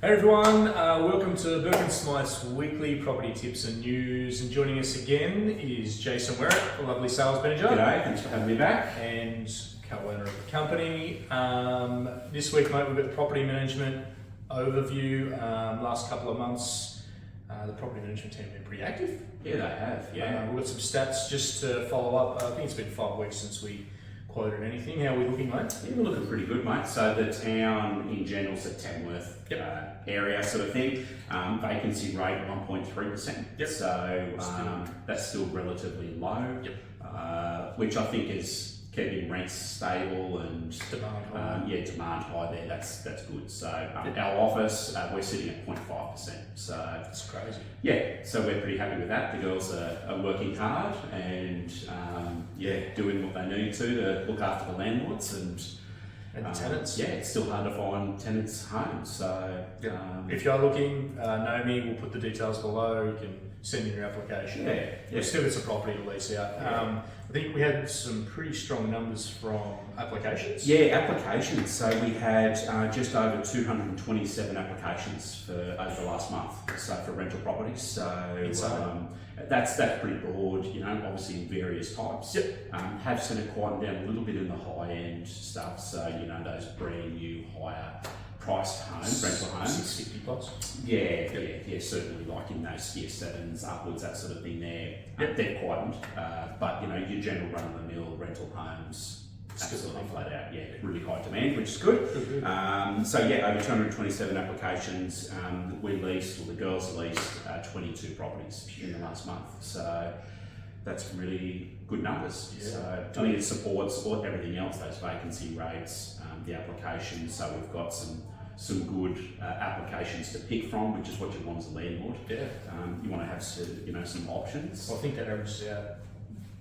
Hey everyone, welcome to Burke Smyth's weekly property tips and news. And joining us again is Jason Werrick, the lovely sales manager. G'day, thanks for having me back. And co-owner of the company. This week, mate, we've got the property management overview. Last couple of months, the property management team have been pretty active. Yeah, they have. Yeah, we've got some stats just to follow up. I think it's been 5 weeks since we quoted anything. How are we looking, mate? Yeah, we're looking pretty good, mate. So the town in general is a Tamworth area sort of thing. Vacancy rate 1.3%. Yep. So that's still relatively low. Yep. Which I think is keeping rents stable and Demand high. demand high there. That's good. So our office we're sitting at 0.5%. So That's crazy. yeah, so we're pretty happy with that. The girls are working hard and doing what they need to look after the landlords and the tenants. Yeah, it's still hard to find tenants' homes. So if you're looking, know me. We'll put the details below. You can send in your application. Yeah. Still got some property to lease out. I think we had some pretty strong numbers from applications. Yeah, applications. So we had just over 227 applications over the last month. So for rental properties. So that's pretty broad. You know, obviously in various types. Yep. Have seen it quieten down a little bit in the high end stuff. So you know those brand new higher priced homes, rental homes. 650 plus. Yeah, certainly like in those tier 7s upwards, that sort of thing there. They're quietened, but you know, your general run-of-the-mill rental homes, absolutely flat out, really high demand, which is good. So over 227 applications. We leased, or the girls leased 22 properties in the last month. So that's really good numbers. Yeah. So I think it supports everything else, those vacancy rates, the applications. So we've got some good applications to pick from, which is what you want as a landlord. Yeah. You want to have some options. Well, I think that averages out.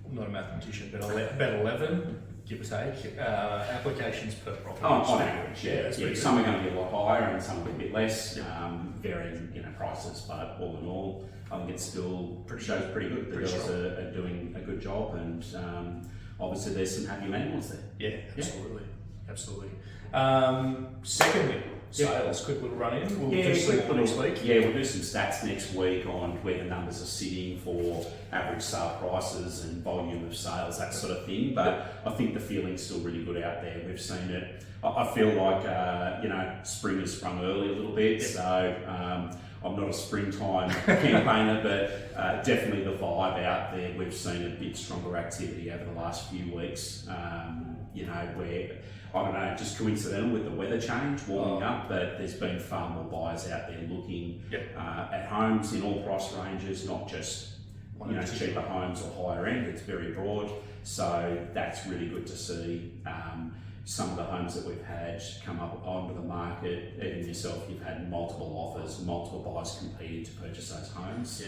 I'm not a mathematician, but about 11, give or take, applications per property. On average, yeah. Some are going to be a lot higher and some will be a bit less, varying prices. But all in all, I think it still shows pretty good. The girls are doing a good job, and obviously there's some happy landlords there. Yeah, absolutely. Secondly, sales. Quick little run in. We'll do some next week. Yeah, we'll do some stats next week on where the numbers are sitting for average sale prices and volume of sales, that sort of thing. But I think the feeling's still really good out there. We've seen it. I feel like spring has sprung early a little bit. So I'm not a springtime campaigner, but definitely the vibe out there. We've seen a bit stronger activity over the last few weeks. Where I don't know, just coincidental with the weather change, warming up, but there's been far more buyers out there looking at homes in all price ranges, not just cheaper homes or higher end. It's very broad, so that's really good to see. Some of the homes that we've had come up onto the market, even yourself, you've had multiple offers, multiple buyers competing to purchase those homes.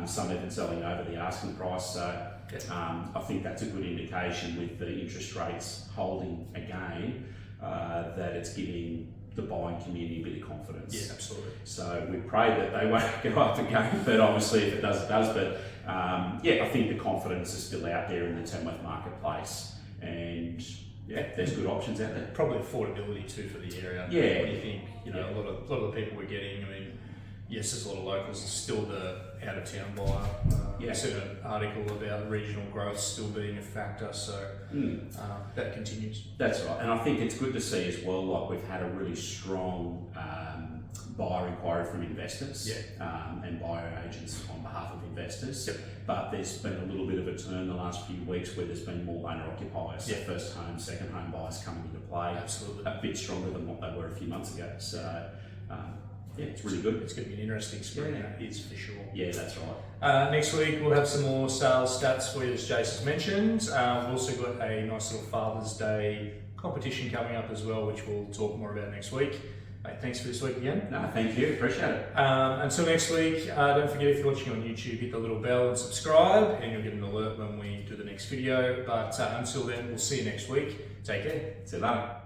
Some even selling over the asking price. So I think that's a good indication with the interest rates holding again, that it's giving the buying community a bit of confidence. Yeah, absolutely. So we pray that they won't go up again, but obviously if it does, it does. But I think the confidence is still out there in the Tamworth marketplace, and there's good options out there. Probably affordability too for the area. Yeah. What do you think? A lot of the people we're getting. I mean, yes, there's a lot of locals. There's still the out of town buyer. I seen an article about regional growth still being a factor, so that continues. That's right, and I think it's good to see as well. Like we've had a really strong buyer inquiry from investors and buyer agents on behalf of investors. But there's been a little bit of a turn the last few weeks where there's been more owner occupiers, first home, second home buyers coming into play. Absolutely, a bit stronger than what they were a few months ago. So it's really good. It's going to be an interesting spring. It is for sure. Yeah, that's right. Next week we'll have some more sales stats for you, as Jason's mentioned. We've also got a nice little Father's Day competition coming up as well, which we'll talk more about next week. Mate, thanks for this week again. No, thank you. Appreciate it. Until next week, don't forget, if you're watching on YouTube, hit the little bell and subscribe, and you'll get an alert when we do the next video. But until then, we'll see you next week. Take care. See you later.